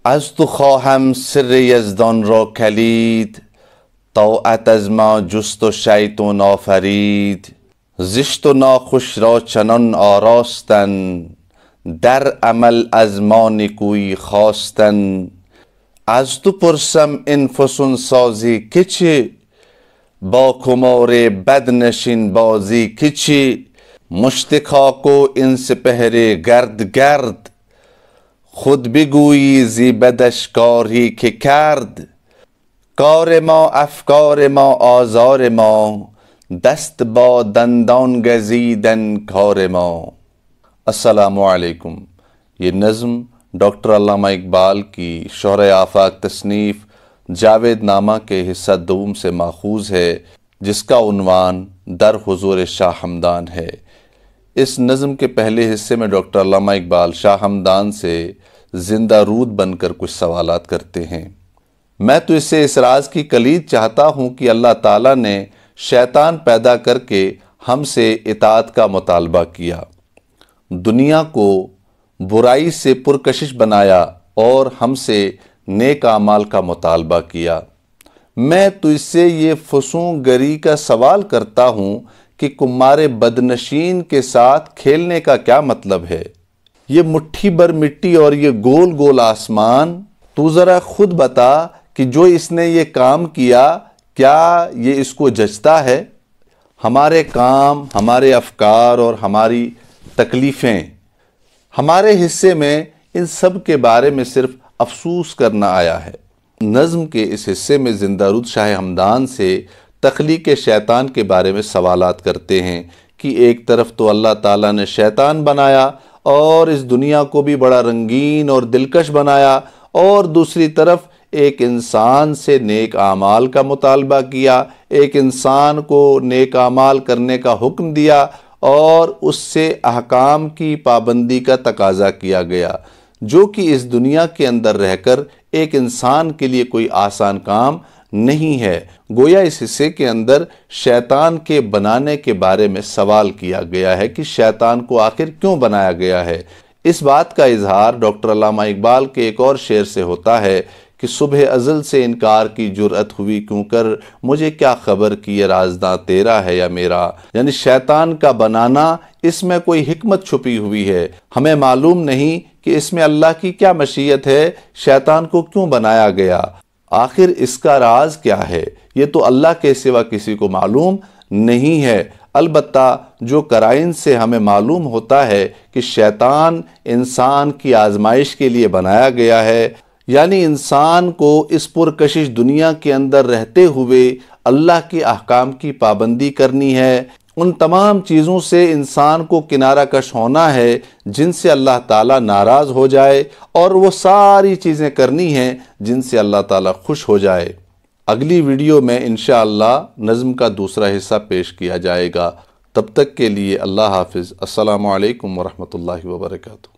از تو خواهم سر یزدان را کلید، طاعت از ما جست و شیطان آفرید. زشت و ناخوش را چنان آراستن، در عمل از ما نکویی خواستن. از تو پرسم این فسون سازی که چی، با کمار بدنشین بازی که چی. مشتکاک و این سپهر گرد گرد، خود بگویی زی بدش کاری که کرد. کار ما افکار ما آزار ما، دست با دندان گزیدن کار ما. السلام علیکم۔ یہ نظم ڈاکٹر علامہ اقبال کی شہرۂ آفاق تصنیف جاوید نامہ کے حصہ دوم سے ماخوذ ہے، جس کا عنوان در حضور شاہ ہمدان ہے۔ اس نظم کے پہلے حصے میں ڈاکٹر علامہ اقبال شاہ ہمدان سے زندہ رود بن کر کچھ سوالات کرتے ہیں۔ میں تو اس سے اس راز کی کلید چاہتا ہوں کہ اللہ تعالیٰ نے شیطان پیدا کر کے ہم سے اطاعت کا مطالبہ کیا، دنیا کو برائی سے پرکشش بنایا اور ہم سے نیک اعمال کا مطالبہ کیا۔ میں تو اس سے یہ فسوں گری کا سوال کرتا ہوں کہ کمار بدنشین کے ساتھ کھیلنے کا کیا مطلب ہے؟ یہ مٹھی بھر مٹی اور یہ گول گول آسمان، تو ذرا خود بتا کہ جو اس نے یہ کام کیا کیا یہ اس کو جچتا ہے؟ ہمارے کام، ہمارے افکار اور ہماری تکلیفیں، ہمارے حصے میں ان سب کے بارے میں صرف افسوس کرنا آیا ہے۔ نظم کے اس حصے میں زندہ رود شاہ ہمدان سے تخلیق شیطان کے بارے میں سوالات کرتے ہیں کہ ایک طرف تو اللہ تعالیٰ نے شیطان بنایا اور اس دنیا کو بھی بڑا رنگین اور دلکش بنایا، اور دوسری طرف ایک انسان سے نیک اعمال کا مطالبہ کیا، ایک انسان کو نیک اعمال کرنے کا حکم دیا اور اس سے احکام کی پابندی کا تقاضا کیا گیا، جو کہ اس دنیا کے اندر رہ کر ایک انسان کے لیے کوئی آسان کام نہیں ہے۔ گویا اس حصے کے اندر شیطان کے بنانے کے بارے میں سوال کیا گیا ہے کہ شیطان کو آخر کیوں بنایا گیا ہے۔ اس بات کا اظہار ڈاکٹر علامہ اقبال کے ایک اور شعر سے ہوتا ہے کہ صبح ازل سے انکار کی جرأت ہوئی کیوں کر، مجھے کیا خبر کہ یہ رازداں تیرا ہے یا میرا۔ یعنی شیطان کا بنانا، اس میں کوئی حکمت چھپی ہوئی ہے، ہمیں معلوم نہیں کہ اس میں اللہ کی کیا مشیت ہے، شیطان کو کیوں بنایا گیا، آخر اس کا راز کیا ہے، یہ تو اللہ کے سوا کسی کو معلوم نہیں ہے۔ البتہ جو قرائن سے ہمیں معلوم ہوتا ہے کہ شیطان انسان کی آزمائش کے لیے بنایا گیا ہے، یعنی انسان کو اس پرکشش دنیا کے اندر رہتے ہوئے اللہ کے احکام کی پابندی کرنی ہے، ان تمام چیزوں سے انسان کو کنارہ کش ہونا ہے جن سے اللہ تعالیٰ ناراض ہو جائے، اور وہ ساری چیزیں کرنی ہیں جن سے اللہ تعالیٰ خوش ہو جائے۔ اگلی ویڈیو میں انشاءاللہ نظم کا دوسرا حصہ پیش کیا جائے گا۔ تب تک کے لیے اللہ حافظ۔ السلام علیکم ورحمۃ اللہ وبرکاتہ۔